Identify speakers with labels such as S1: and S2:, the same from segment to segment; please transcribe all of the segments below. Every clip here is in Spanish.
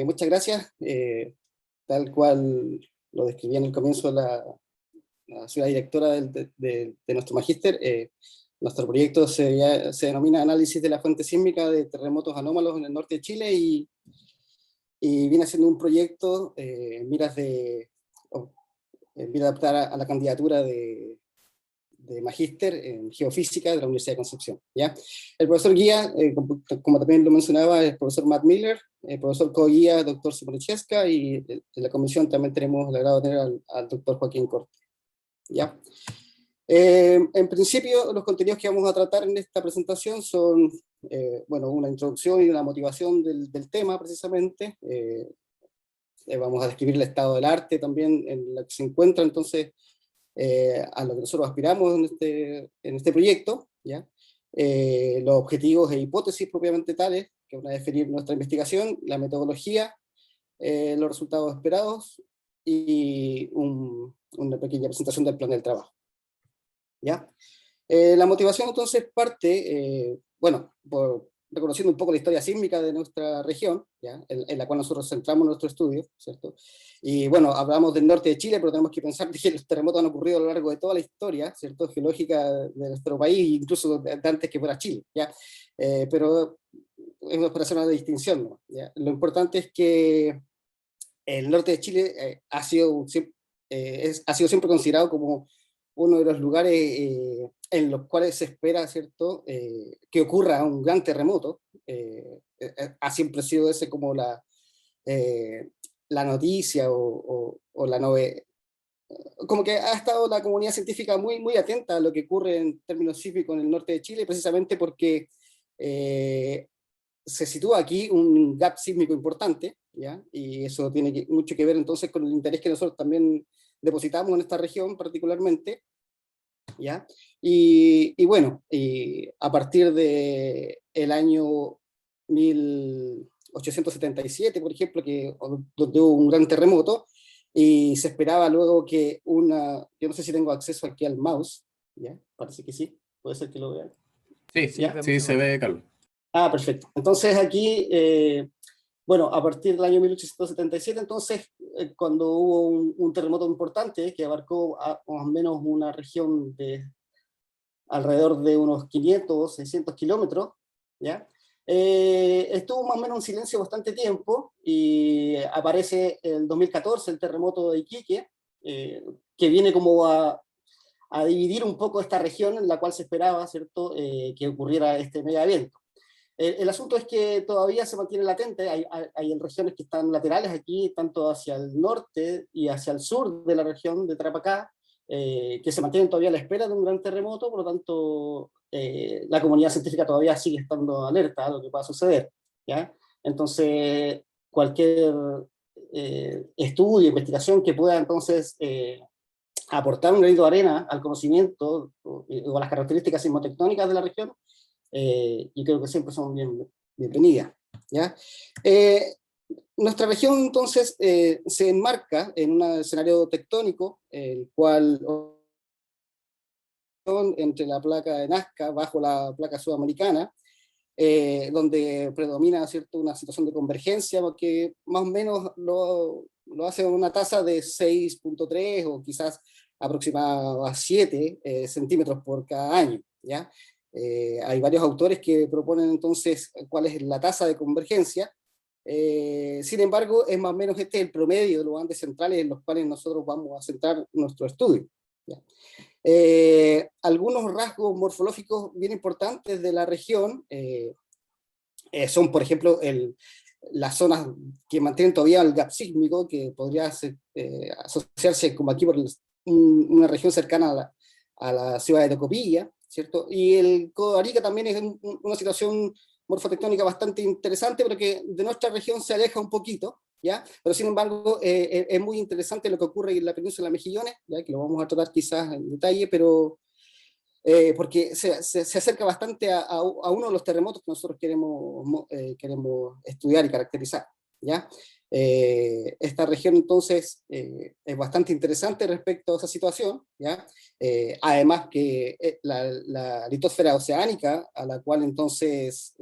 S1: Muchas gracias. Tal cual lo describí en el comienzo la ciudad directora de nuestro magíster, nuestro proyecto se denomina Análisis de la fuente sísmica de terremotos anómalos en el norte de Chile y viene siendo un proyecto en miras de adaptar a la candidatura de magíster en geofísica de la Universidad de Concepción, ¿ya? El profesor guía, como también lo mencionaba, es el profesor Matt Miller, el profesor co-guía, doctor Simonicheska, y en la comisión también tenemos el agrado de tener al doctor Joaquín Corte, ¿ya? En principio, los contenidos que vamos a tratar en esta presentación son, bueno, una introducción y una motivación del tema, precisamente. Vamos a describir el estado del arte también en el que se encuentra, entonces, a lo que nosotros aspiramos en este proyecto, ¿ya? Los objetivos e hipótesis propiamente tales, que van a definir nuestra investigación, la metodología, los resultados esperados, y una pequeña presentación del plan del trabajo, ¿ya? La motivación entonces parte, bueno, reconociendo un poco la historia sísmica de nuestra región, ¿ya? En la cual nosotros centramos nuestro estudio, ¿cierto? Y bueno, hablamos del norte de Chile, pero tenemos que pensar que los terremotos han ocurrido a lo largo de toda la historia, ¿cierto? Geológica de nuestro país, incluso de antes que fuera Chile, ¿ya? Pero es una operación de distinción, ¿no? ¿Ya? Lo importante es que el norte de Chile ha sido siempre considerado como uno de los lugares en los cuales se espera, ¿cierto?, que ocurra un gran terremoto. Ha siempre sido ese como la noticia o la novedad. Como que ha estado la comunidad científica muy, muy atenta a lo que ocurre en términos sísmicos en el norte de Chile, precisamente porque se sitúa aquí un gap sísmico importante, ¿ya? Y eso tiene mucho que ver entonces con el interés que nosotros también depositamos en esta región particularmente, ¿ya? Y bueno, a partir del año 1877, por ejemplo, donde hubo un gran terremoto, y se esperaba luego que yo no sé si tengo acceso aquí al mouse, ¿ya? Parece que sí, puede ser que lo vean.
S2: Sí, sí,
S1: ¿Ya?
S2: sí, se ve, Carlos.
S1: Ah, perfecto. Entonces aquí, bueno, a partir del año 1877, entonces, cuando hubo un terremoto importante que abarcó más o menos una región de alrededor de unos 500, 600 kilómetros, ¿ya? Estuvo más o menos en silencio bastante tiempo y aparece el 2014 el terremoto de Iquique, que viene como a dividir un poco esta región en la cual se esperaba, ¿cierto?, que ocurriera este mega evento. El asunto es que todavía se mantiene latente, hay regiones que están laterales aquí, tanto hacia el norte y hacia el sur de la región de Tarapacá, que se mantienen todavía a la espera de un gran terremoto, por lo tanto, la comunidad científica todavía sigue estando alerta a lo que pueda suceder, ¿ya? Entonces, cualquier estudio, investigación que pueda entonces aportar un granito de arena al conocimiento o a las características sismotectónicas de la región, y creo que siempre son bienvenidas, ¿ya? Nuestra región entonces se enmarca en un escenario tectónico, el cual entre la placa de Nazca bajo la placa sudamericana, donde predomina, ¿cierto?, una situación de convergencia, porque más o menos lo hace a una tasa de 6.3 o quizás aproximado a 7 centímetros por cada año, ¿ya? Hay varios autores que proponen entonces cuál es la tasa de convergencia. Sin embargo, es más o menos el promedio de los Andes centrales en los cuales nosotros vamos a centrar nuestro estudio, ¿ya? Algunos rasgos morfológicos bien importantes de la región son, por ejemplo, las zonas que mantienen todavía el gap sísmico, que podría asociarse como aquí por una región cercana a la ciudad de Tocopilla, ¿cierto? Y el Codo de Arica también es una situación morfotectónica bastante interesante, pero que de nuestra región se aleja un poquito, ¿ya? Pero sin embargo, es muy interesante lo que ocurre en la península de Mejillones, ¿ya? Que lo vamos a tratar quizás en detalle, pero porque se acerca bastante a uno de los terremotos que nosotros queremos estudiar y caracterizar, ¿ya? Esta región entonces es bastante interesante respecto a esa situación, ¿ya? Además que la litosfera oceánica, a la cual entonces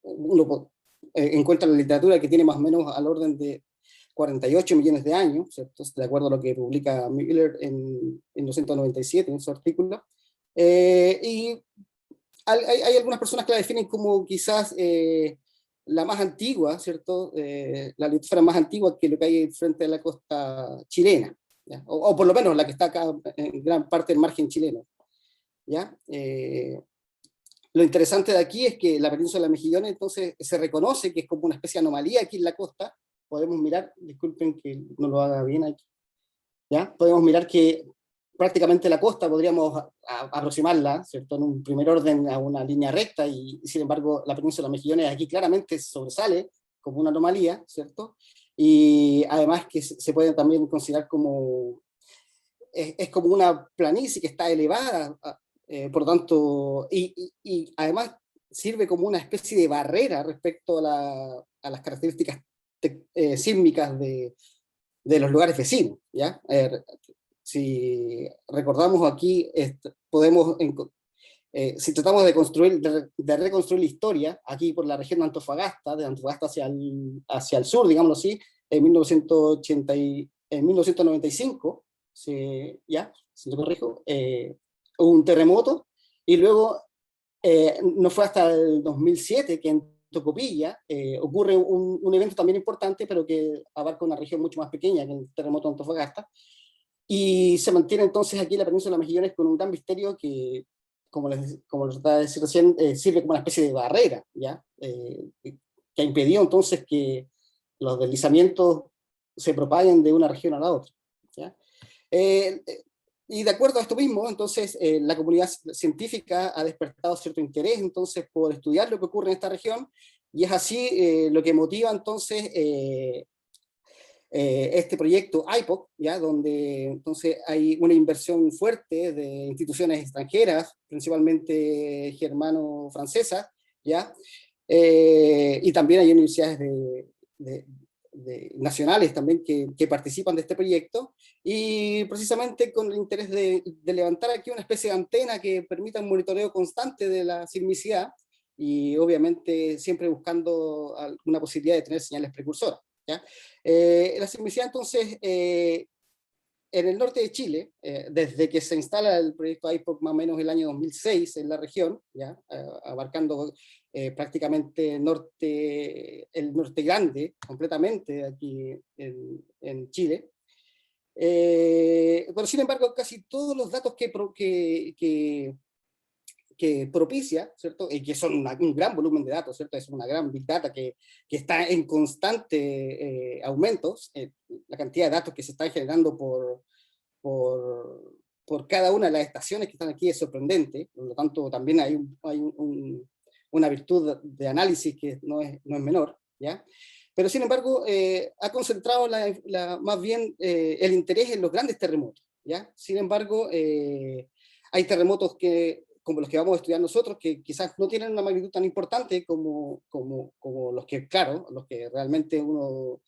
S1: uno encuentra la literatura que tiene más o menos al orden de 48 millones de años, ¿cierto? De acuerdo a lo que publica Miller en 1997 en su artículo. Y hay algunas personas que la definen como quizás la más antigua, ¿cierto? La litosfera más antigua que lo que hay frente a la costa chilena, ¿ya? O por lo menos la que está acá en gran parte del margen chileno, ¿ya? Lo interesante de aquí es que la península de Mejillones entonces se reconoce que es como una especie de anomalía aquí en la costa. Podemos mirar, disculpen que no lo haga bien aquí, ¿ya? Podemos mirar que prácticamente la costa podríamos aproximarla, ¿cierto? En un primer orden a una línea recta, y sin embargo la península de Mejillones aquí claramente sobresale como una anomalía, ¿cierto? Y además que se puede también considerar como, es como una planicie que está elevada, por tanto, y además sirve como una especie de barrera respecto a las características sísmicas de los lugares vecinos, ¿ya? Si recordamos aquí, podemos, si tratamos de reconstruir la historia, aquí por la región de Antofagasta hacia el sur, digámoslo así, en 1995, ya, si no me corrijo, hubo un terremoto, y luego no fue hasta el 2007 que en Tocopilla ocurre un evento también importante, pero que abarca una región mucho más pequeña que el terremoto de Antofagasta, y se mantiene entonces aquí la península de Mejillones con un gran misterio que, como les trataba de decir recién, sirve como una especie de barrera, ¿ya? Que ha impedido entonces que los deslizamientos se propaguen de una región a la otra, ¿ya? Eh, y de acuerdo a esto mismo, entonces, la comunidad científica ha despertado cierto interés entonces por estudiar lo que ocurre en esta región, y es así lo que motiva entonces este proyecto IPOC, ¿ya? Donde entonces hay una inversión fuerte de instituciones extranjeras, principalmente germano-francesas, ¿ya? Y también hay universidades de, nacionales también que participan de este proyecto, y precisamente con el interés de levantar aquí una especie de antena que permita un monitoreo constante de la sismicidad, y obviamente siempre buscando alguna posibilidad de tener señales precursoras, ¿ya? La sismicidad entonces en el norte de Chile, desde que se instala el proyecto IPOC más o menos el año 2006 en la región, ¿ya? Abarcando prácticamente el norte grande, completamente aquí en Chile. Pero sin embargo, casi todos los datos que propicia, ¿cierto? Y que son un gran volumen de datos, ¿cierto? Es una gran big data que está en constante aumentos, la cantidad de datos que se están generando por cada una de las estaciones que están aquí es sorprendente. Por lo tanto también hay una virtud de análisis que no es menor, ¿ya? Pero sin embargo ha concentrado más bien el interés en los grandes terremotos, ¿ya? Sin embargo hay terremotos como los que vamos a estudiar nosotros, que quizás no tienen una magnitud tan importante como los que, claro, los que realmente uno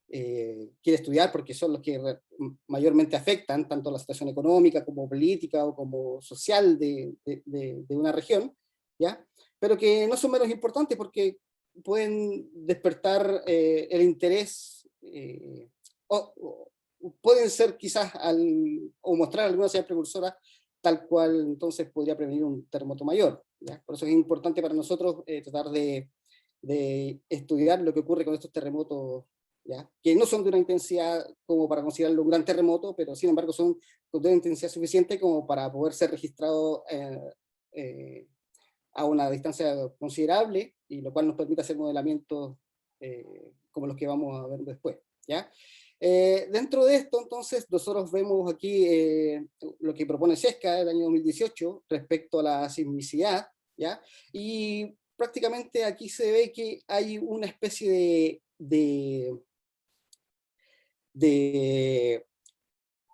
S1: quiere estudiar, porque son los que mayormente afectan tanto la situación económica como política o como social de una región, ¿ya? Pero que no son menos importantes porque pueden despertar el interés, o pueden ser quizás o mostrar alguna señal precursora, tal cual entonces podría prevenir un terremoto mayor, ¿ya? Por eso es importante para nosotros tratar de estudiar lo que ocurre con estos terremotos, ¿ya? Que no son de una intensidad como para considerarlo un gran terremoto, pero sin embargo son de una intensidad suficiente como para poder ser registrados a una distancia considerable, y lo cual nos permite hacer modelamientos como los que vamos a ver después, ¿ya? Dentro de esto, entonces, nosotros vemos aquí lo que propone SESCA del año 2018 respecto a la sismicidad, ¿ya? Y prácticamente aquí se ve que hay una especie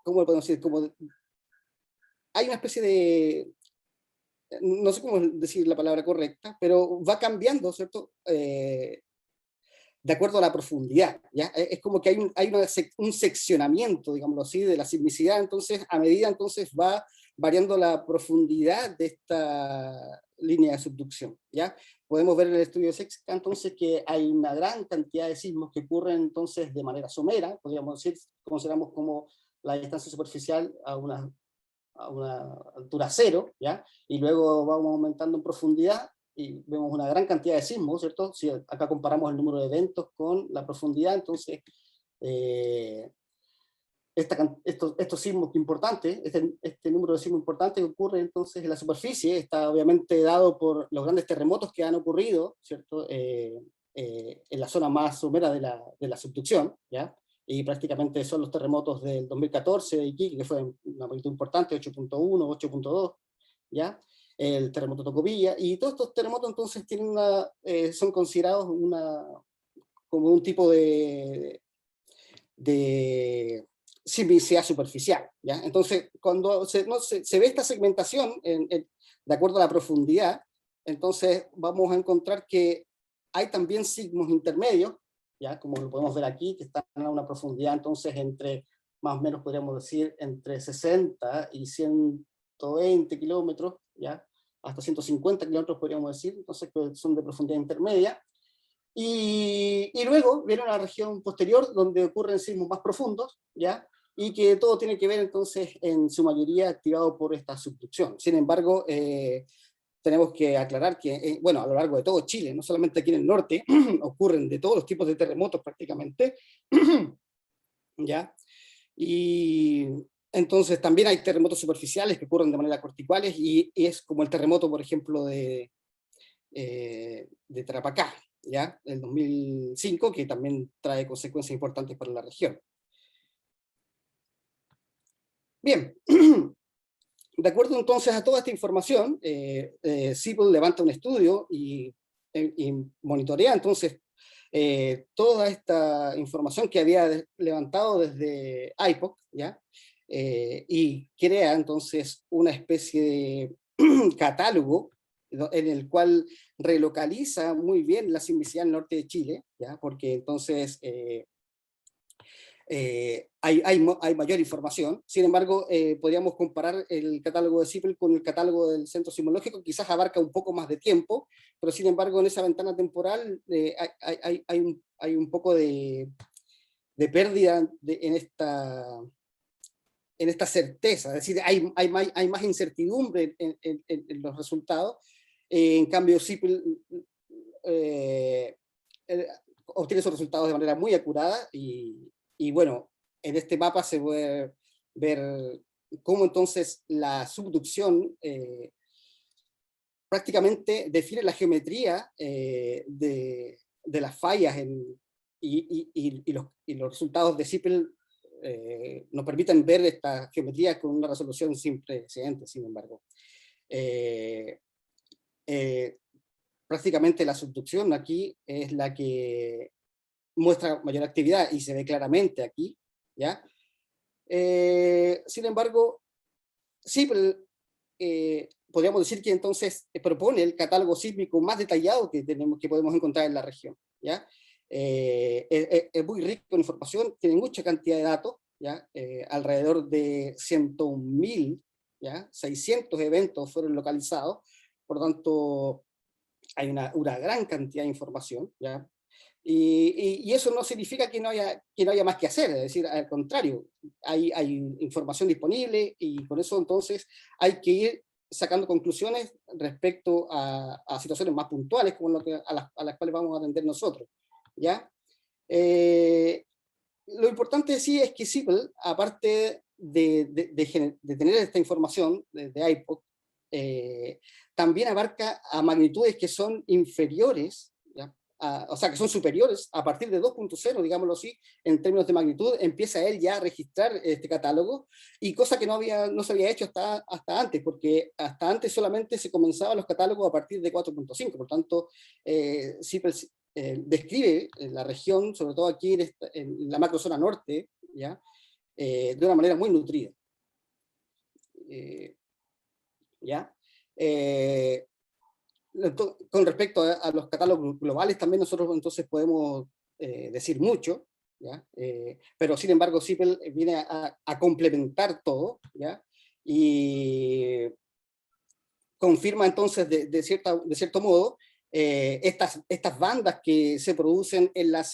S1: ¿cómo lo podemos decir? Hay una especie no sé cómo decir la palabra correcta, pero va cambiando, ¿cierto? De acuerdo a la profundidad, ¿ya? Es como que hay un seccionamiento, digámoslo así, de la sismicidad, entonces, a medida entonces va variando la profundidad de esta línea de subducción, ¿ya? Podemos ver en el estudio de SEXCA entonces que hay una gran cantidad de sismos que ocurren entonces de manera somera, podríamos decir, consideramos como la distancia superficial a una altura cero, ¿ya? Y luego vamos aumentando en profundidad y vemos una gran cantidad de sismos, ¿cierto? Si acá comparamos el número de eventos con la profundidad, entonces estos sismos importantes, este número de sismos importantes que ocurre entonces en la superficie, está obviamente dado por los grandes terremotos que han ocurrido, ¿cierto? En la zona más somera de la subducción, ¿ya? Y prácticamente son los terremotos del 2014 de Iquique, que fue una magnitud importante, 8.1, 8.2, ¿ya? El terremoto de Tocopilla, y todos estos terremotos entonces tienen son considerados como un tipo de sismicidad superficial, ¿ya? Entonces, cuando se ve esta segmentación de acuerdo a la profundidad, entonces vamos a encontrar que hay también sismos intermedios, ¿ya? Como lo podemos ver aquí, que están a una profundidad entonces entre, más o menos podríamos decir, entre 60 y 120 kilómetros, ¿ya? Hasta 150 kilómetros podríamos decir, entonces que son de profundidad intermedia. Y luego viene una región posterior donde ocurren sismos más profundos, ¿ya? Y que todo tiene que ver entonces en su mayoría activado por esta subducción. Sin embargo, tenemos que aclarar que, bueno, a lo largo de todo Chile, no solamente aquí en el norte, ocurren de todos los tipos de terremotos prácticamente, ¿ya? Y entonces también hay terremotos superficiales que ocurren de manera corticales y es como el terremoto, por ejemplo, de Tarapacá, ¿ya? El 2005, que también trae consecuencias importantes para la región. Bien, de acuerdo entonces a toda esta información, CIPL levanta un estudio y monitorea entonces toda esta información que había levantado desde IPOC, ¿ya? Y crea entonces una especie de catálogo en el cual relocaliza muy bien la sismicidad en el norte de Chile, ¿ya? Porque entonces hay mayor información. Sin embargo, podríamos comparar el catálogo de CIPL con el catálogo del Centro Sismológico, quizás abarca un poco más de tiempo, pero sin embargo en esa ventana temporal hay un poco de pérdida en esta certeza, es decir, hay más incertidumbre en los resultados. En cambio, CIPL obtiene esos resultados de manera muy acurada y bueno, en este mapa se puede ver cómo entonces la subducción prácticamente define la geometría de las fallas y los resultados de CIPL nos permiten ver esta geometría con una resolución sin precedentes, sin embargo. Prácticamente la subducción aquí es la que muestra mayor actividad y se ve claramente aquí, ¿ya? Sin embargo, sí, podríamos decir que entonces propone el catálogo sísmico más detallado que podemos encontrar en la región, ¿ya? Es muy rico en información, tiene mucha cantidad de datos, ¿ya? Alrededor de 101.000, ¿ya? 600 eventos fueron localizados, por lo tanto hay una gran cantidad de información, ¿ya? Y eso no significa que no haya más que hacer, es decir, al contrario, hay información disponible y con eso entonces hay que ir sacando conclusiones respecto a situaciones más puntuales como a las cuales vamos a atender nosotros, ¿ya? Lo importante sí es que CIPL, aparte de tener esta información de IPOC, también abarca a magnitudes que son inferiores, ¿ya? O sea, que son superiores a partir de 2.0, digámoslo así, en términos de magnitud, empieza él ya a registrar este catálogo, y cosa que no se había hecho hasta antes, porque hasta antes solamente se comenzaban los catálogos a partir de 4.5, por tanto, CIPL describe la región, sobre todo aquí en la macrozona norte, ¿ya? De una manera muy nutrida. ¿Ya? Con respecto a los catálogos globales, también nosotros entonces podemos decir mucho, ¿ya? Pero sin embargo CIPL viene a complementar todo, ¿ya? y confirma entonces de cierto modo estas bandas que se producen en la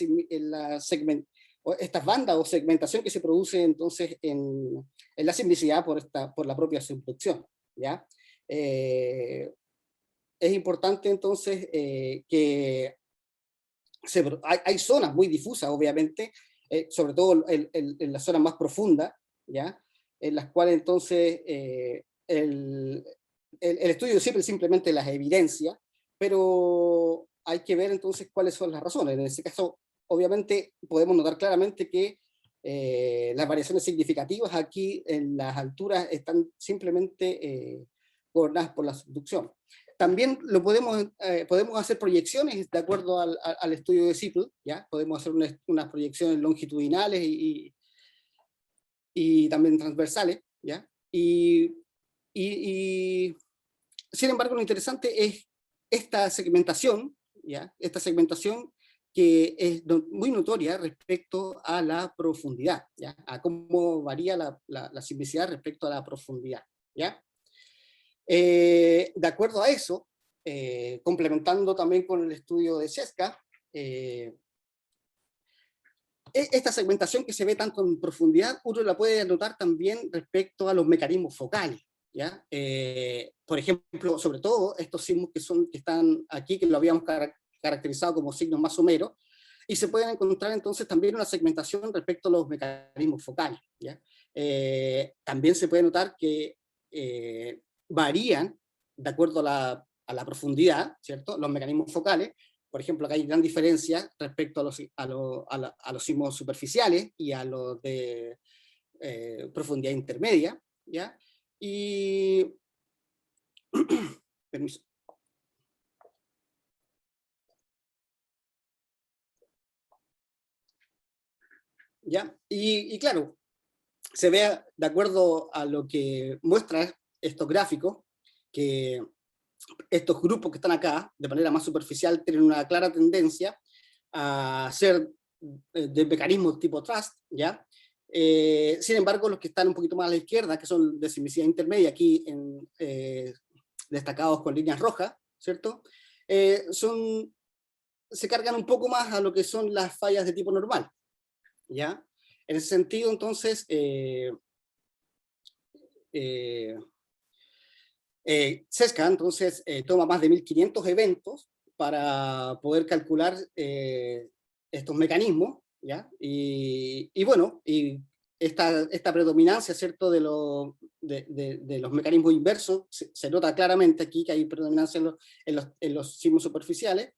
S1: estas bandas o segmentación que se produce entonces en la sismicidad por la propia subducción, ¿ya? Es importante entonces que hay zonas muy difusas, obviamente, sobre todo en las zonas más profundas, ¿ya? En las cuales entonces el estudio siempre simplemente las evidencia, pero hay que ver entonces cuáles son las razones. En este caso, obviamente, podemos notar claramente que las variaciones significativas aquí en las alturas están simplemente gobernadas por la subducción. También podemos hacer proyecciones de acuerdo al estudio de Zippel, ¿ya? Podemos hacer unas proyecciones longitudinales y también transversales, ¿ya? Sin embargo, lo interesante es esta segmentación, ¿ya? Esta segmentación que es muy notoria respecto a la profundidad, ¿ya? A cómo varía la sismicidad respecto a la profundidad, ¿ya? De acuerdo a eso, complementando también con el estudio de Česká, esta segmentación que se ve tanto en profundidad, uno la puede notar también respecto a los mecanismos focales, ¿ya? Por ejemplo, sobre todo estos signos que están aquí, que lo habíamos caracterizado como signos más someros, y se pueden encontrar entonces también una segmentación respecto a los mecanismos focales, ¿ya? También se puede notar que varían de acuerdo a la profundidad, ¿cierto? Los mecanismos focales. Por ejemplo, acá hay gran diferencia respecto a los sismos superficiales y a los de profundidad intermedia, ¿ya? Y... permiso. ¿Ya? Y claro, se ve de acuerdo a lo que muestra estos gráficos, que estos grupos que están acá, de manera más superficial, tienen una clara tendencia a ser de mecanismos tipo trust, ¿ya? Sin embargo, los que están un poquito más a la izquierda, que son de sismicidad intermedia, aquí destacados con líneas rojas, ¿cierto? Se cargan un poco más a lo que son las fallas de tipo normal, ¿ya? En ese sentido, entonces, Česká entonces toma más de 1500 eventos para poder calcular estos mecanismos, ¿ya? Y bueno, y esta predominancia, ¿cierto?, de los mecanismos inversos se nota claramente aquí que hay predominancia en los sismos superficiales,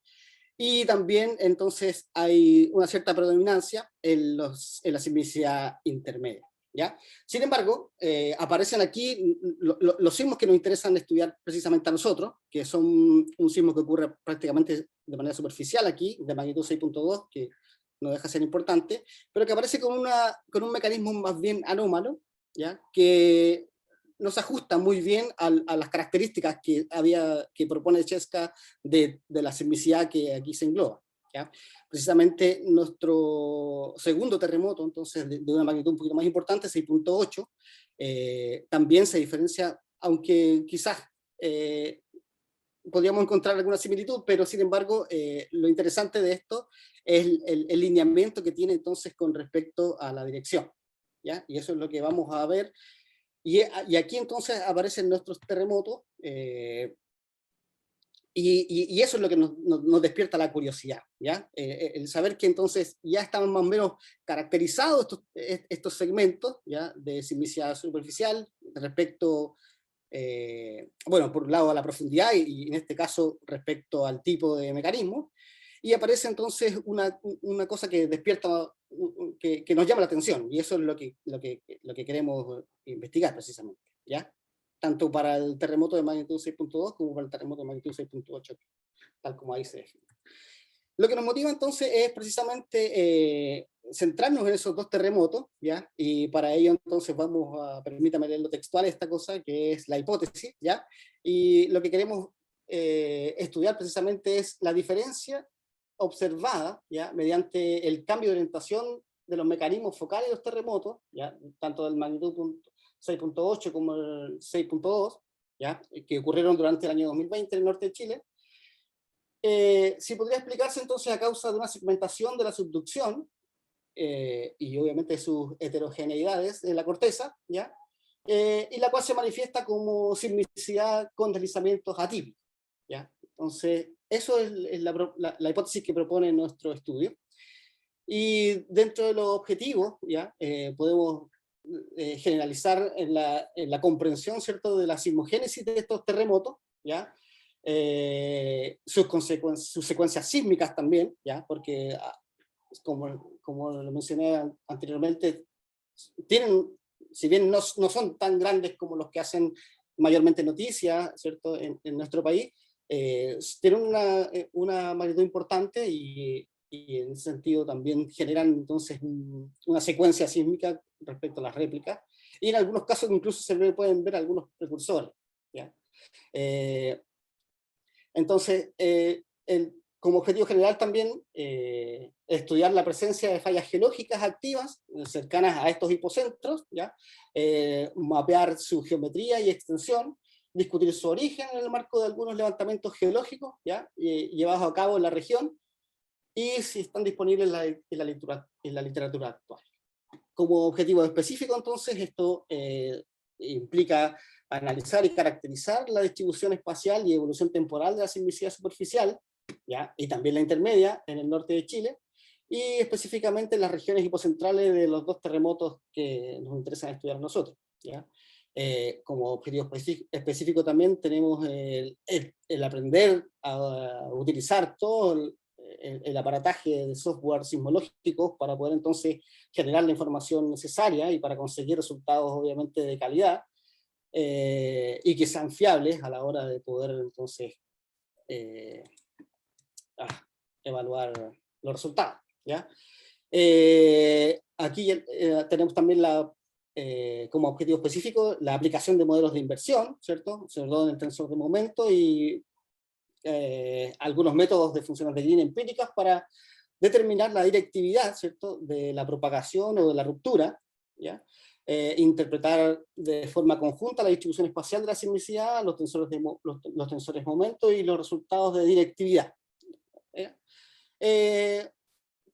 S1: y también entonces hay una cierta predominancia en la sismicidad intermedia, ¿ya? Sin embargo, aparecen aquí los sismos que nos interesan estudiar precisamente a nosotros, que son un sismo que ocurre prácticamente de manera superficial aquí, de magnitud 6.2, que no deja de ser importante, pero que aparece con un mecanismo más bien anómalo, ¿ya? Que no se ajusta muy bien a las características que propone Česká de la sismicidad que aquí se engloba, ¿ya? Precisamente nuestro segundo terremoto, entonces de una magnitud un poquito más importante, 6.8, también se diferencia, aunque quizás podríamos encontrar alguna similitud, pero sin embargo lo interesante de esto es el lineamiento que tiene entonces con respecto a la dirección, ¿ya? Y eso es lo que vamos a ver. Y aquí entonces aparecen nuestros terremotos, y eso es lo que nos despierta la curiosidad, ¿ya? El saber que entonces ya están más o menos caracterizados estos segmentos, ¿ya?, de sismicidad superficial respecto, bueno, por un lado a la profundidad y en este caso respecto al tipo de mecanismo, y aparece entonces una cosa que despierta, que nos llama la atención, y eso es lo que queremos investigar precisamente, ¿ya? Tanto para el terremoto de magnitud 6.2 como para el terremoto de magnitud 6.8, tal como ahí se define. Lo que nos motiva entonces es precisamente centrarnos en esos dos terremotos, ¿ya? Y para ello entonces permítame leer lo textual de esta cosa, que es la hipótesis, ¿ya? Y lo que queremos estudiar precisamente es la diferencia observada, ¿ya?, mediante el cambio de orientación de los mecanismos focales de los terremotos, ¿ya?, tanto del magnitud 6.8 como el 6.2, ¿ya? Que ocurrieron durante el año 2020 en el norte de Chile. Sí podría explicarse entonces a causa de una segmentación de la subducción, y obviamente sus heterogeneidades en la corteza, ¿ya? Y la cual se manifiesta como sismicidad con deslizamientos atípicos, ¿ya? Entonces, eso es la hipótesis que propone nuestro estudio. Y dentro de los objetivos, ¿ya? Podemos generalizar en la comprensión, ¿cierto?, de la sismogénesis de estos terremotos, ¿ya? Sus secuencias sísmicas también, ¿ya? Porque como lo mencioné anteriormente, tienen, si bien no son tan grandes como los que hacen mayormente noticias, ¿cierto?, en nuestro país, tienen una magnitud importante y en ese sentido también generan entonces una secuencia sísmica respecto a las réplicas, y en algunos casos incluso se pueden ver algunos precursores, ¿ya? Entonces, como objetivo general también estudiar la presencia de fallas geológicas activas cercanas a estos hipocentros, ¿ya? Mapear su geometría y extensión, discutir su origen en el marco de algunos levantamientos geológicos, ¿ya? Llevados a cabo en la región, y si están disponibles en la literatura actual. Como objetivo específico, entonces, esto implica analizar y caracterizar la distribución espacial y evolución temporal de la sismicidad superficial, ¿ya? Y también la intermedia en el norte de Chile, y específicamente en las regiones hipocentrales de los dos terremotos que nos interesan estudiar a nosotros, ¿ya? Como objetivo específico también tenemos el aprender a utilizar todo el aparataje de software sismológicos para poder entonces generar la información necesaria y para conseguir resultados obviamente de calidad, y que sean fiables a la hora de poder entonces eh, evaluar los resultados, ¿ya? Aquí tenemos también como objetivo específico la aplicación de modelos de inversión, ¿cierto? Sobre todo en el tensor de momento, y algunos métodos de funciones de línea empíricas para determinar la directividad, ¿cierto?, de la propagación o de la ruptura, ¿ya? Interpretar de forma conjunta la distribución espacial de la sismicidad, los tensores momento y los resultados de directividad.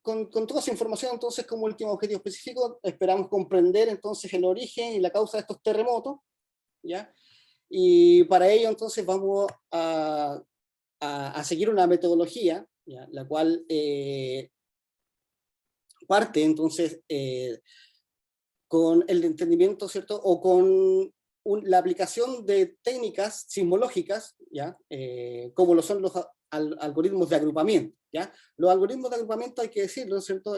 S1: Con toda esa información, entonces, como último objetivo específico, esperamos comprender entonces el origen y la causa de estos terremotos, ¿ya? Y para ello, entonces, vamos a seguir una metodología, ¿ya? La cual parte, entonces, con el entendimiento, ¿cierto?, o con la aplicación de técnicas sismológicas, ¿ya? Como lo son los algoritmos de agrupamiento, ¿ya? Los algoritmos de agrupamiento, hay que decirlo, ¿cierto?,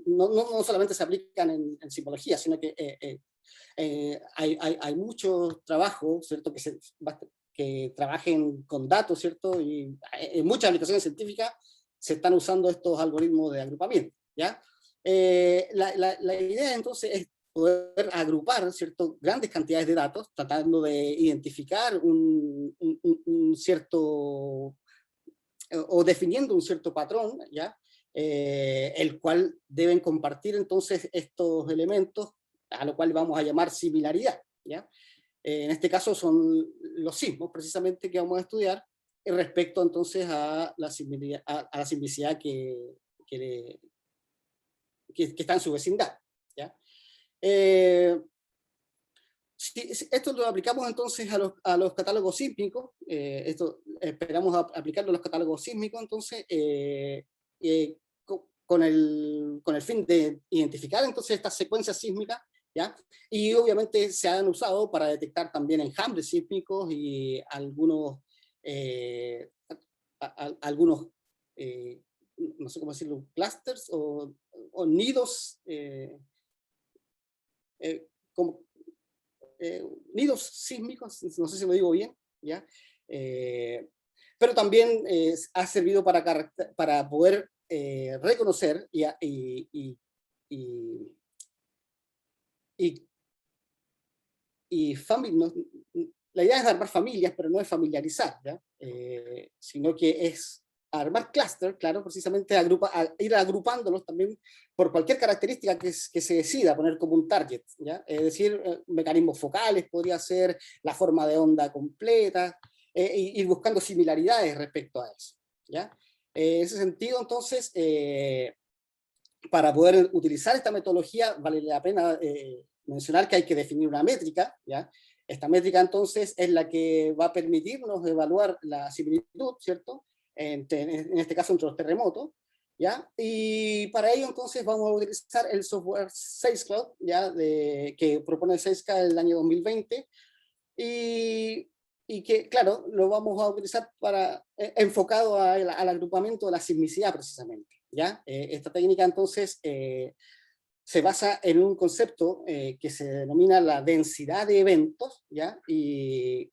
S1: no solamente se aplican en sismología, sino que hay mucho trabajo, ¿cierto?, que trabajen con datos, ¿cierto?, y en muchas aplicaciones científicas se están usando estos algoritmos de agrupamiento, ¿ya? La idea entonces es poder agrupar, ¿cierto?, grandes cantidades de datos, tratando de identificar un cierto, o definiendo un cierto patrón, ¿ya? El cual deben compartir entonces estos elementos, a lo cual vamos a llamar similaridad, ¿ya? En este caso son los sismos, precisamente, que vamos a estudiar respecto entonces a la sismicidad que está en su vecindad, ¿ya? Si esto lo aplicamos entonces a los catálogos sísmicos, esto esperamos aplicarlo a los catálogos sísmicos, entonces, con el fin de identificar entonces estas secuencias sísmicas, ¿ya? Y obviamente se han usado para detectar también enjambres sísmicos y algunos, algunos no sé cómo decirlo, clusters o nidos, como nidos sísmicos, no sé si lo digo bien, ¿ya? Pero también ha servido para poder reconocer y, no, la idea es armar familias, pero no es familiarizar, ¿ya? Sino que es a armar clúster, claro, precisamente a ir agrupándolos también por cualquier característica que se decida poner como un target, ¿ya? Es decir, mecanismos focales, podría ser la forma de onda completa, ir buscando similaridades respecto a eso, ¿ya? En ese sentido, entonces, para poder utilizar esta metodología, vale la pena mencionar que hay que definir una métrica, ¿ya? Esta métrica, entonces, es la que va a permitirnos evaluar la similitud, ¿cierto? En este caso, entre los terremotos, ¿ya? Y para ello, entonces, vamos a utilizar el software SalesCloud, ¿ya? Que propone SalesCloud el año 2020, y que, claro, lo vamos a utilizar para, enfocado al agrupamiento de la sismicidad, precisamente, ¿ya? Esta técnica, entonces, se basa en un concepto que se denomina la densidad de eventos, ¿ya? Y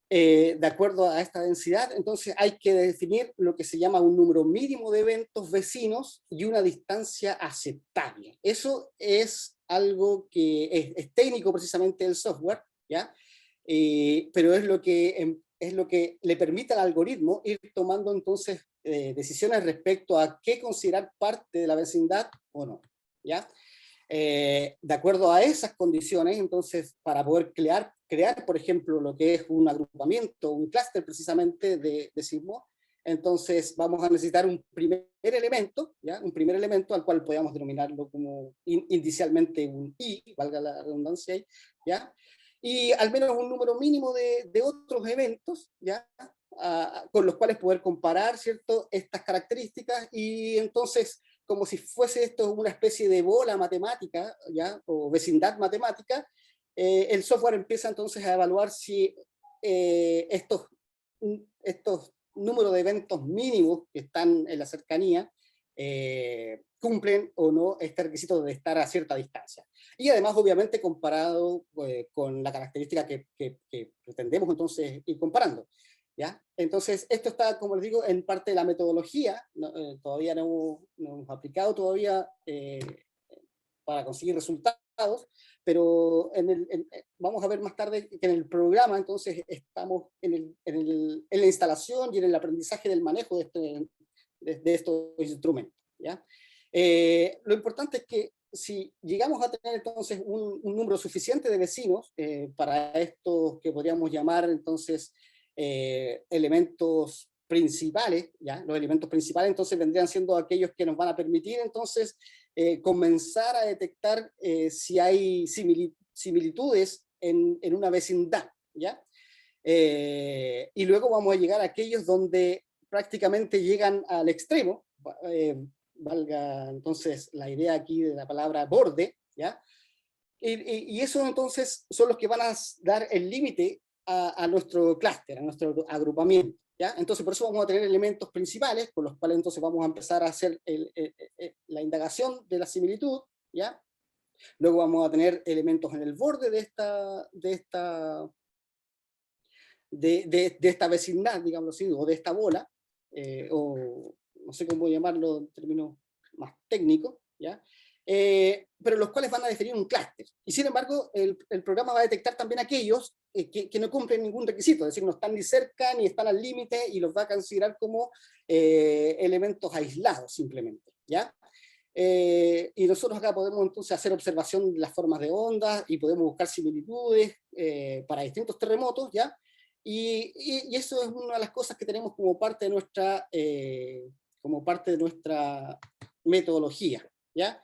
S1: de acuerdo a esta densidad, entonces hay que definir lo que se llama un número mínimo de eventos vecinos y una distancia aceptable. Eso es algo que es técnico precisamente del software, ¿ya? Pero es lo que le permite al algoritmo ir tomando entonces decisiones respecto a qué considerar parte de la vecindad o no, ¿ya? De acuerdo a esas condiciones, entonces, para poder crear, por ejemplo, lo que es un agrupamiento, un clúster precisamente de sismos, entonces vamos a necesitar un primer elemento, ¿ya? Un primer elemento al cual podamos denominarlo como inicialmente un I, valga la redundancia ahí, ¿ya? Y al menos un número mínimo de otros eventos, ¿ya? Con los cuales poder comparar, ¿cierto?, estas características, y entonces, como si fuese esto una especie de bola matemática, ¿ya? O vecindad matemática, el software empieza entonces a evaluar si estos números de eventos mínimos que están en la cercanía cumplen o no este requisito de estar a cierta distancia. Y además, obviamente, comparado con la característica que pretendemos entonces ir comparando, ¿ya? Entonces, esto está, como les digo, en parte de la metodología, ¿no? Todavía no hemos aplicado todavía para conseguir resultados, pero vamos a ver más tarde que en el programa, entonces, estamos en la instalación y en el aprendizaje del manejo de estos instrumentos, ¿ya? Lo importante es que si llegamos a tener entonces un número suficiente de vecinos para estos que podríamos llamar entonces elementos principales, ¿ya? Los elementos principales entonces vendrían siendo aquellos que nos van a permitir entonces comenzar a detectar si hay similitudes en una vecindad, ¿ya? Y luego vamos a llegar a aquellos donde prácticamente llegan al extremo, valga entonces la idea aquí de la palabra borde, ¿ya? Y esos entonces son los que van a dar el límite a nuestro clúster, a nuestro agrupamiento, ¿ya? Entonces por eso vamos a tener elementos principales, con los cuales entonces vamos a empezar a hacer la indagación de la similitud, ¿ya? Luego vamos a tener elementos en el borde de esta vecindad, digamos así, o de esta bola, o no sé cómo llamarlo en términos más técnicos, ¿ya? Pero los cuales van a definir un clúster. Y sin embargo, el programa va a detectar también aquellos que no cumplen ningún requisito, es decir, no están ni cerca ni están al límite, y los va a considerar como elementos aislados simplemente, ¿ya? Y nosotros acá podemos entonces hacer observación de las formas de ondas y podemos buscar similitudes para distintos terremotos, ¿ya? Y eso es una de las cosas que tenemos como parte de nuestra metodología, ¿ya?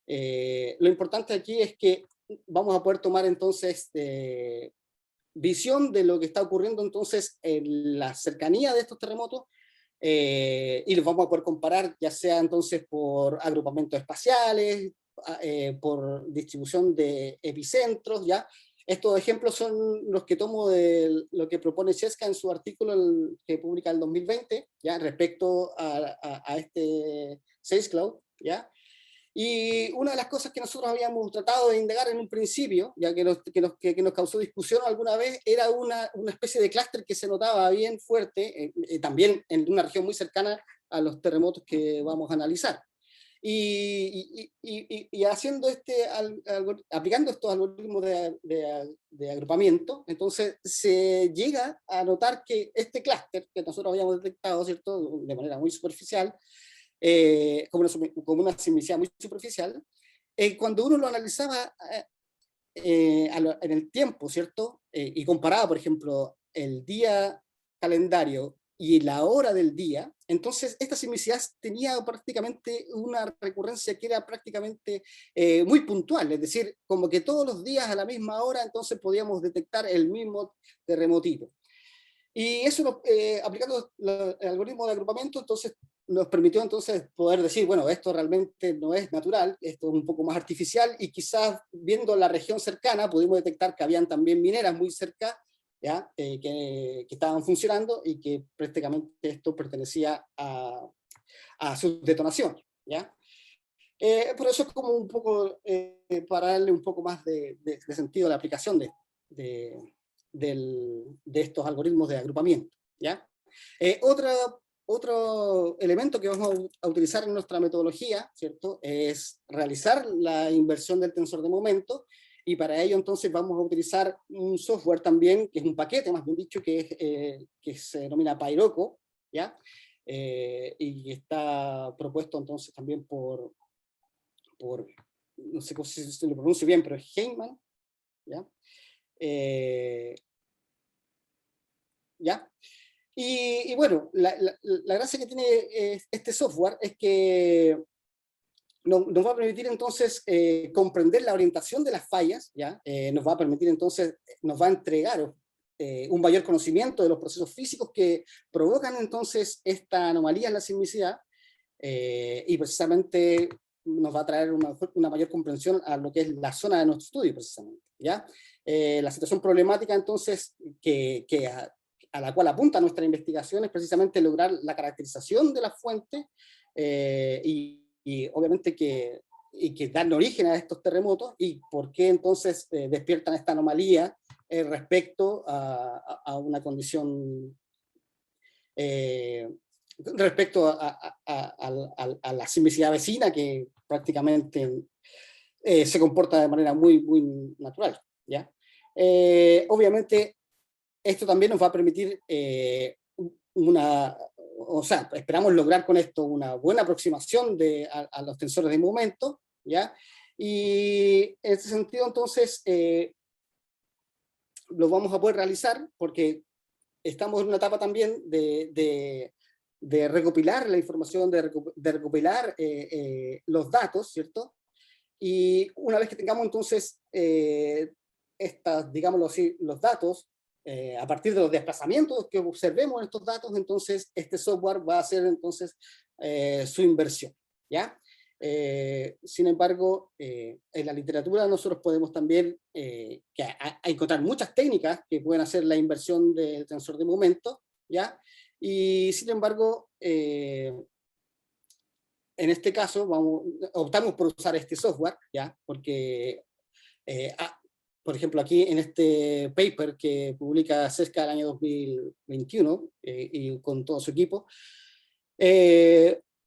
S1: Lo importante aquí es que vamos a poder tomar entonces visión de lo que está ocurriendo entonces en la cercanía de estos terremotos, y los vamos a poder comparar ya sea entonces por agrupamientos espaciales, por distribución de epicentros, ¿ya? Estos ejemplos son los que tomo de lo que propone Cheska en su artículo que publica en el 2020, ¿ya? Respecto a este SalesCloud, ¿ya? Y una de las cosas que nosotros habíamos tratado de indagar en un principio, ya que nos causó discusión alguna vez, era una especie de clúster que se notaba bien fuerte, también en una región muy cercana a los terremotos que vamos a analizar. Y haciendo aplicando estos algoritmos de agrupamiento, entonces se llega a notar que este clúster que nosotros habíamos detectado, ¿cierto?, de manera muy superficial, como una simplicidad muy superficial, cuando uno lo analizaba en el tiempo, ¿cierto? Y comparaba, por ejemplo, el día calendario y la hora del día, entonces esta sismicidad tenía prácticamente una recurrencia que era prácticamente muy puntual, es decir, como que todos los días a la misma hora, entonces podíamos detectar el mismo terremotito. Y eso, aplicando el algoritmo de agrupamiento, entonces nos permitió entonces poder decir, bueno, esto realmente no es natural, esto es un poco más artificial, y quizás viendo la región cercana pudimos detectar que habían también mineras muy cerca, ¿ya? Que estaban funcionando y que prácticamente esto pertenecía a su detonación, ¿ya? Por eso es como un poco, para darle un poco más de sentido a la aplicación de estos algoritmos de agrupamiento, ¿ya? Otro elemento que vamos a utilizar en nuestra metodología, ¿cierto?, es realizar la inversión del tensor de momento, y para ello entonces vamos a utilizar un software también, que es un paquete, más bien dicho, que se denomina Pyroco, ¿ya? Y está propuesto entonces también por no sé si se lo pronuncio bien, pero es Heyman, ¿ya? ¿Ya? Y bueno, la gracia que tiene este software es que nos va a permitir entonces comprender la orientación de las fallas, ¿ya? Nos va a permitir entonces, nos va a entregar un mayor conocimiento de los procesos físicos que provocan entonces esta anomalía en la sismicidad, y precisamente nos va a traer una mayor comprensión a lo que es la zona de nuestro estudio, precisamente, ¿ya? La situación problemática, entonces, a la cual apunta nuestra investigación es precisamente lograr la caracterización de las fuentes, y obviamente que dan origen a estos terremotos, y por qué entonces despiertan esta anomalía respecto a una condición, respecto a la sismicidad vecina, que prácticamente se comporta de manera muy, muy natural, ¿ya? Obviamente, esto también nos va a permitir o sea, esperamos lograr con esto una buena aproximación a los tensores de momento, ¿ya? Y en ese sentido, entonces, lo vamos a poder realizar porque estamos en una etapa también de recopilar la información, de recopilar los datos, ¿cierto? Y una vez que tengamos entonces digámoslo así, los datos, a partir de los desplazamientos que observemos en estos datos, entonces este software va a hacer entonces su inversión, ¿ya? Sin embargo, en la literatura nosotros podemos también encontrar muchas técnicas que pueden hacer la inversión del tensor de momento, ¿ya? Y sin embargo, en este caso optamos por usar este software, ¿ya? Porque, por ejemplo, aquí en este paper que publica cerca del año 2021, y con todo su equipo,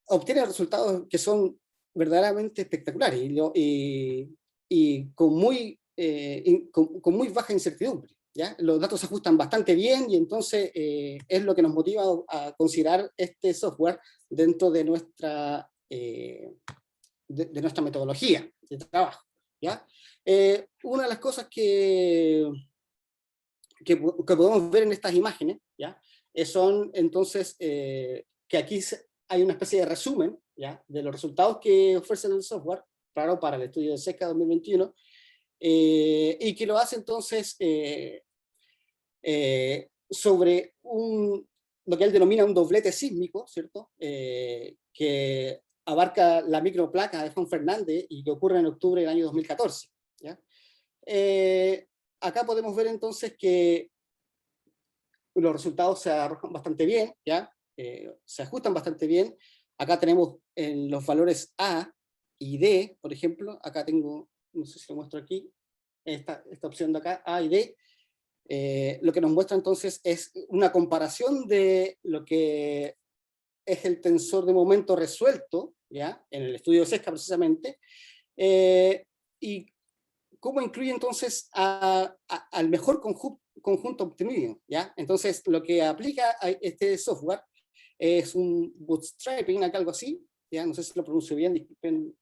S1: obtiene resultados que son verdaderamente espectaculares y con muy baja incertidumbre, ¿ya? Los datos se ajustan bastante bien, y entonces es lo que nos motiva a considerar este software dentro de de nuestra metodología de trabajo, ¿ya? Una de las cosas que podemos ver en estas imágenes, ¿ya? Son entonces que aquí hay una especie de resumen, ¿ya?, de los resultados que ofrece el software, claro, para el estudio de SECA 2021, y que lo hace entonces sobre lo que él denomina un doblete sísmico, ¿cierto? Que abarca la microplaca de Juan Fernández y que ocurre en octubre del año 2014, ¿ya? Acá podemos ver entonces que los resultados se arrojan bastante bien, ¿ya? Se ajustan bastante bien. Acá tenemos en los valores A y D, por ejemplo, acá tengo, no sé si lo muestro aquí, esta opción de acá, A y D. Lo que nos muestra entonces es una comparación de lo que es el tensor de momento resuelto, ¿ya? En el estudio de Sesca precisamente, y cómo incluye entonces al mejor conjunto obtenido, ¿ya? Entonces, lo que aplica a este software es un bootstrapping, algo así, ¿ya? No sé si lo pronuncio bien, disculpen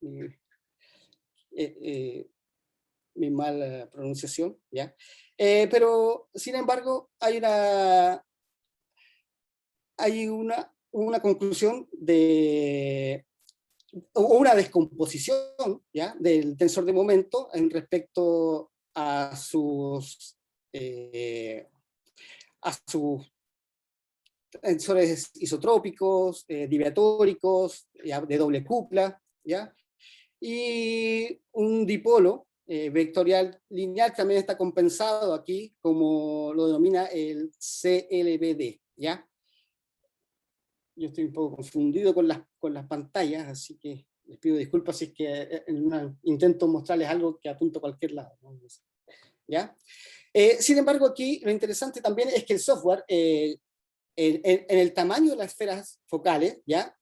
S1: mi mala pronunciación, ¿ya? Pero, sin embargo, hay una conclusión o una descomposición, ¿ya? Del tensor de momento en respecto a sus tensores isotrópicos, diviatóricos, ¿ya? De doble cupla, ¿ya? Y un dipolo vectorial lineal también está compensado aquí, como lo denomina el CLBD, ¿ya? Yo estoy un poco confundido con las pantallas, así que les pido disculpas si es que intento mostrarles algo que apunto a cualquier lado, ¿no? ¿Ya? Sin embargo, aquí lo interesante también es que el software, en el tamaño de las esferas focales, ¿ya?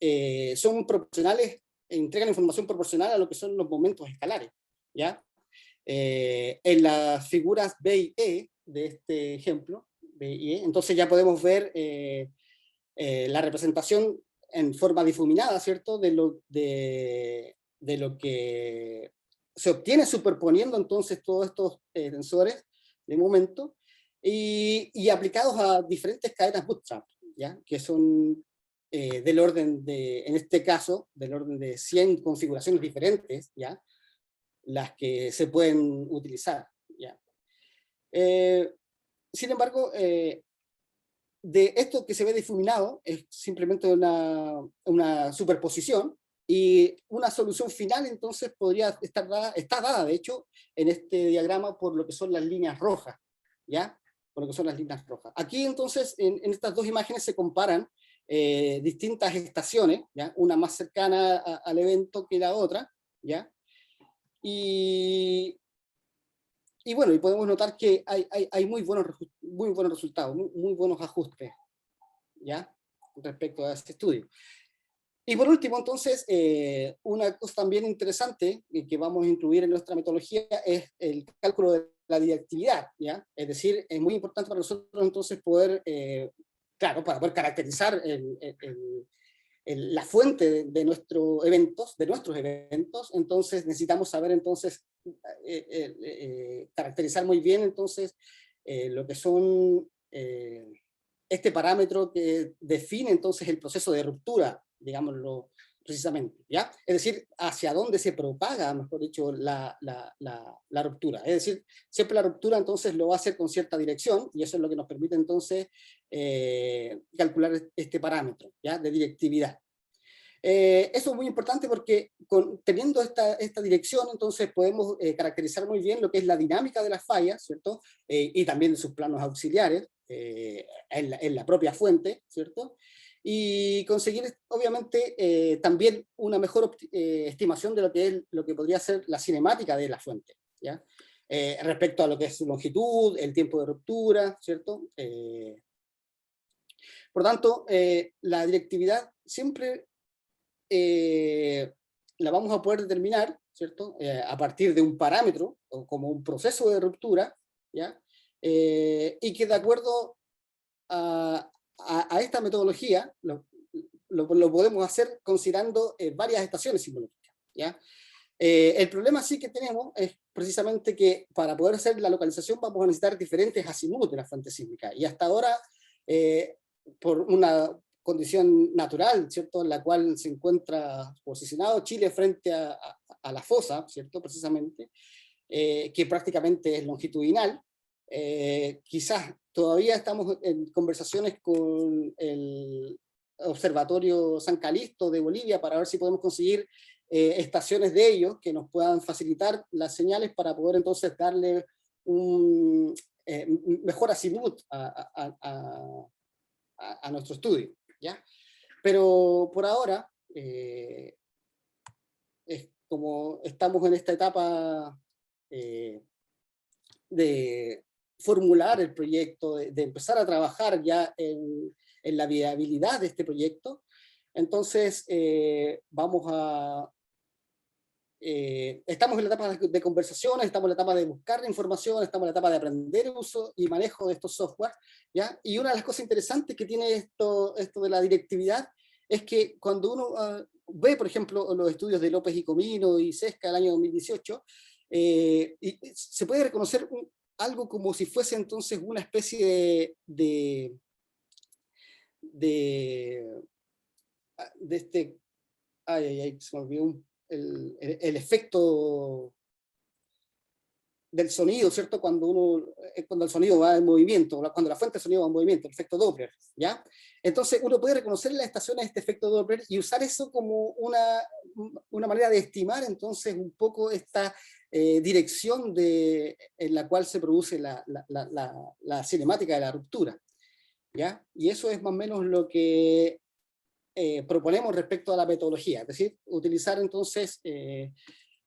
S1: Son proporcionales, entregan información proporcional a lo que son los momentos escalares, ¿ya? En las figuras B y E de este ejemplo, B y E, entonces ya podemos ver la representación en forma difuminada, ¿cierto? De lo que se obtiene superponiendo entonces todos estos tensores de momento y aplicados a diferentes cadenas bootstrap, ¿ya? Que son del orden en este caso, del orden de 100 configuraciones diferentes, ¿ya? Las que se pueden utilizar, ¿ya? Sin embargo, de esto que se ve difuminado es simplemente una superposición, y una solución final entonces podría estar dada, está dada de hecho en este diagrama por lo que son las líneas rojas, ¿ya? Por lo que son las líneas rojas. Aquí entonces en estas dos imágenes se comparan distintas estaciones, ¿ya? Una más cercana al evento que la otra, ¿ya? Y bueno, y podemos notar que hay muy buenos resultados, muy buenos ajustes, ¿ya? Respecto a este estudio. Y por último, entonces, una cosa también interesante que vamos a incluir en nuestra metodología es el cálculo de la directividad, ¿ya? Es decir, es muy importante para nosotros entonces poder, claro, para poder caracterizar la fuente de nuestros eventos, entonces necesitamos saber entonces caracterizar muy bien entonces lo que son este parámetro que define entonces el proceso de ruptura, digámoslo precisamente, ¿ya? Es decir, hacia dónde se propaga, mejor dicho, la ruptura. Es decir, siempre la ruptura entonces lo va a hacer con cierta dirección, y eso es lo que nos permite entonces calcular este parámetro, ¿ya? De directividad. Eso es muy importante porque teniendo esta dirección, entonces podemos caracterizar muy bien lo que es la dinámica de las fallas, ¿cierto? Y también de sus planos auxiliares en la propia fuente, ¿cierto? Y conseguir, obviamente, también una mejor estimación de lo que podría ser la cinemática de la fuente, ¿ya? Respecto a lo que es su longitud, el tiempo de ruptura, ¿cierto? Por tanto, la directividad siempre la vamos a poder determinar, ¿cierto? A partir de un parámetro, o como un proceso de ruptura, ¿ya? Y que de acuerdo a esta metodología, lo podemos hacer considerando varias estaciones sismológicas, ¿ya? El problema sí que tenemos es precisamente que para poder hacer la localización vamos a necesitar diferentes azimuts de la fuente sísmica, y hasta ahora, por una condición natural, ¿cierto?, en la cual se encuentra posicionado Chile frente a la fosa, ¿cierto?, precisamente, que prácticamente es longitudinal. Quizás todavía estamos en conversaciones con el Observatorio San Calixto de Bolivia para ver si podemos conseguir estaciones de ellos que nos puedan facilitar las señales para poder entonces darle un mejor azimut a nuestro estudio, ¿ya? Pero por ahora, es como estamos en esta etapa de formular el proyecto, de empezar a trabajar ya en la viabilidad de este proyecto, Entonces, estamos en la etapa de conversaciones, estamos en la etapa de buscar información, estamos en la etapa de aprender uso y manejo de estos software, ¿ya? Y una de las cosas interesantes que tiene esto de la directividad es que cuando uno ve, por ejemplo, los estudios de López y Comino y Sesca del año 2018, y se puede reconocer algo como si fuese entonces una especie de este, se me olvidó el efecto del sonido, ¿cierto? Cuando el sonido va en movimiento, cuando la fuente del sonido va en movimiento, el efecto Doppler, ¿ya? Entonces uno puede reconocer en las estaciones este efecto Doppler y usar eso como una manera de estimar entonces un poco esta dirección en la cual se produce la cinemática de la ruptura, ¿ya? Y eso es más o menos lo que proponemos respecto a la metodología, es decir, utilizar entonces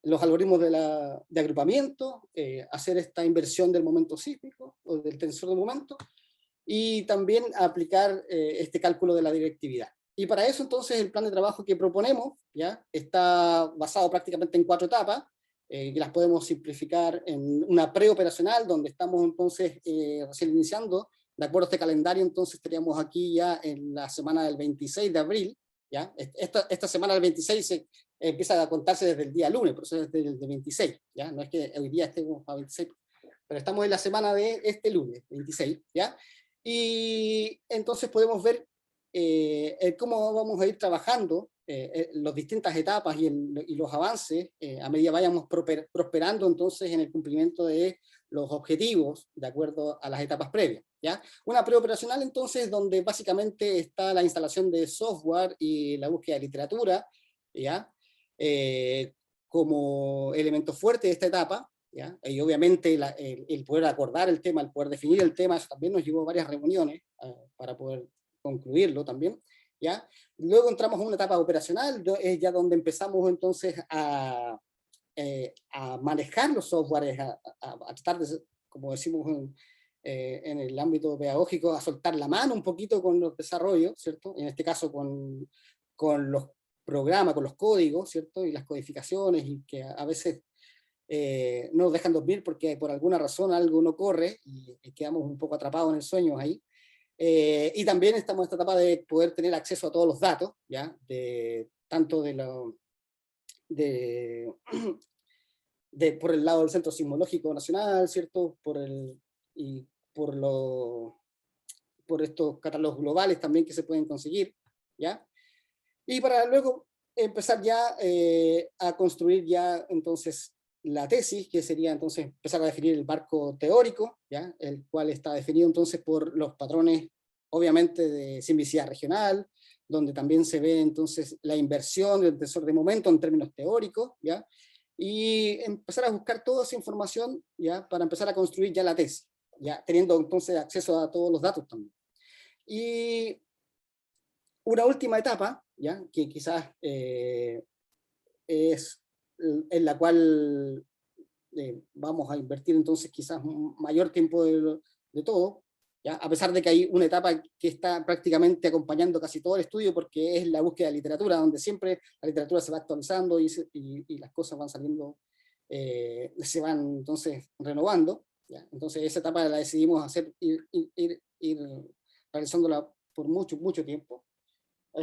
S1: los algoritmos de agrupamiento, hacer esta inversión del momento sísmico o del tensor de momento, y también aplicar este cálculo de la directividad. Y para eso entonces el plan de trabajo que proponemos ¿ya? Está basado prácticamente en 4 etapas, que las podemos simplificar en una preoperacional, donde estamos entonces recién iniciando. De acuerdo a este calendario, entonces estaríamos aquí ya en la semana del 26 de abril, ¿ya? Esta semana del 26 empieza a contarse desde el día lunes, por eso es desde el 26, ¿ya? No es que hoy día estemos a 26, pero estamos en la semana de este lunes, 26, ¿ya? Y entonces podemos ver cómo vamos a ir trabajando las distintas etapas y los avances a medida vayamos prosperando entonces en el cumplimiento de los objetivos de acuerdo a las etapas previas, ¿ya? Una preoperacional entonces donde básicamente está la instalación de software y la búsqueda de literatura, ¿ya? Como elemento fuerte de esta etapa, ¿ya? Y obviamente el poder acordar el tema, el poder definir el tema, eso también nos llevó a varias reuniones para poder concluirlo también, ¿ya? Luego entramos en una etapa operacional, ya donde empezamos entonces a manejar los softwares, a tratar de, como decimos en el ámbito pedagógico, a soltar la mano un poquito con los desarrollos, ¿cierto? En este caso con los programas, con los códigos, ¿cierto? Y las codificaciones, y que a veces no nos dejan dormir porque por alguna razón algo no corre y quedamos un poco atrapados en el sueño ahí. Y también estamos en esta etapa de poder tener acceso a todos los datos, ¿ya? Tanto por el lado del Centro Sismológico Nacional, ¿cierto? Y por estos catálogos globales también que se pueden conseguir, ¿ya? Y para luego empezar ya a construir ya entonces la tesis, que sería entonces empezar a definir el marco teórico, ¿ya? El cual está definido entonces por los patrones, obviamente, de sismicidad regional, donde también se ve entonces la inversión del tensor de momento en términos teóricos, ¿ya? Y empezar a buscar toda esa información, ¿ya? Para empezar a construir ya la tesis, ¿ya? Teniendo entonces acceso a todos los datos también. Y una última etapa, ¿ya? Que quizás es en la cual vamos a invertir entonces quizás mayor tiempo de todo, ¿ya? A pesar de que hay una etapa que está prácticamente acompañando casi todo el estudio, porque es la búsqueda de literatura, donde siempre la literatura se va actualizando y las cosas van saliendo, se van entonces renovando, ¿ya? Entonces esa etapa la decidimos hacer, ir realizándola por mucho tiempo,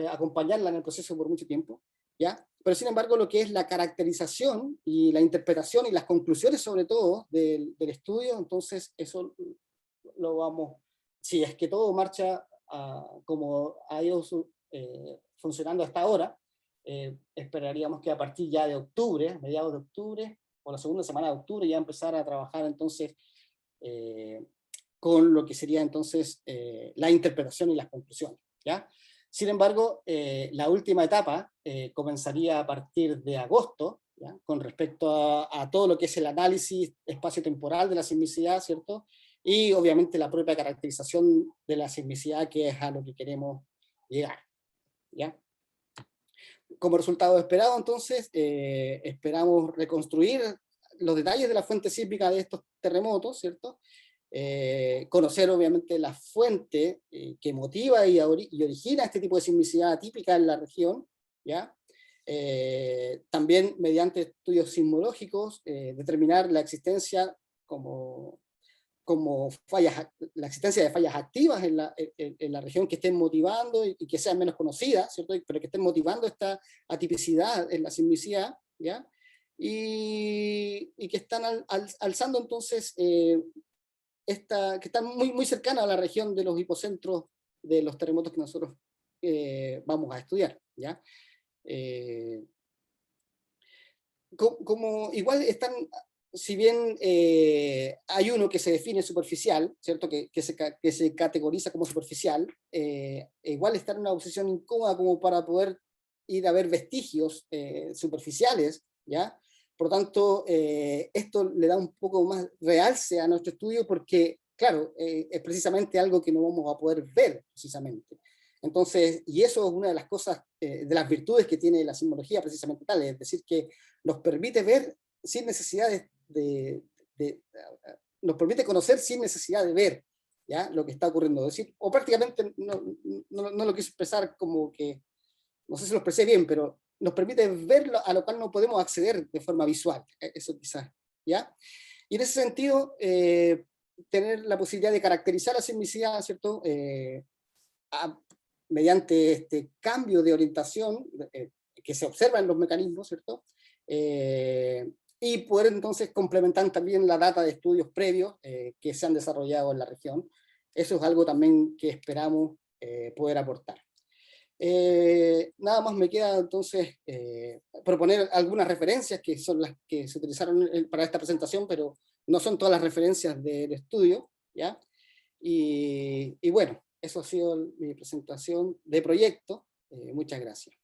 S1: acompañarla en el proceso por mucho tiempo, ¿ya? Pero sin embargo lo que es la caracterización y la interpretación y las conclusiones sobre todo del estudio, entonces eso lo vamos, si es que todo marcha como ha ido funcionando hasta ahora, esperaríamos que a partir ya de octubre, mediados de octubre, o la segunda semana de octubre, ya empezar a trabajar entonces con lo que sería entonces la interpretación y las conclusiones, ¿ya? Sin embargo, la última etapa comenzaría a partir de agosto, ¿ya? Con respecto a todo lo que es el análisis espacio-temporal de la sismicidad, ¿cierto? Y obviamente la propia caracterización de la sismicidad, que es a lo que queremos llegar, ¿ya? Como resultado esperado, entonces, esperamos reconstruir los detalles de la fuente sísmica de estos terremotos, ¿cierto? conocer obviamente la fuente que motiva y origina este tipo de sismicidad atípica en la región, ¿ya? También mediante estudios sismológicos, determinar la existencia como fallas, la existencia de fallas activas en la región que estén motivando y que sean menos conocidas, ¿cierto? Pero que estén motivando esta atipicidad en la sismicidad, ¿ya? Y que están alzando entonces que están muy cercana a la región de los hipocentros de los terremotos que nosotros vamos a estudiar, ¿ya? Como igual están, si bien hay uno que se define superficial, ¿cierto? Que se categoriza como superficial, igual está en una posición incómoda como para poder ir a ver vestigios superficiales, ¿ya? Por lo tanto, esto le da un poco más realce a nuestro estudio porque, claro, es precisamente algo que no vamos a poder ver, precisamente. Entonces, y eso es una de las cosas, de las virtudes que tiene la sismología, precisamente tal, es decir, que nos permite ver sin necesidad nos permite conocer sin necesidad de ver, ¿ya? Lo que está ocurriendo. Es decir, o prácticamente no lo quise expresar como que, no sé si lo expresé bien, pero nos permite ver a lo cual no podemos acceder de forma visual, eso quizás, ¿ya? Y en ese sentido, tener la posibilidad de caracterizar la sismicidad, ¿cierto? Mediante este cambio de orientación que se observa en los mecanismos, ¿cierto? Y poder entonces complementar también la data de estudios previos que se han desarrollado en la región. Eso es algo también que esperamos poder aportar. Nada más me queda entonces proponer algunas referencias que son las que se utilizaron para esta presentación, pero no son todas las referencias del estudio, ¿ya? Y bueno, eso ha sido mi presentación de proyecto. Muchas gracias.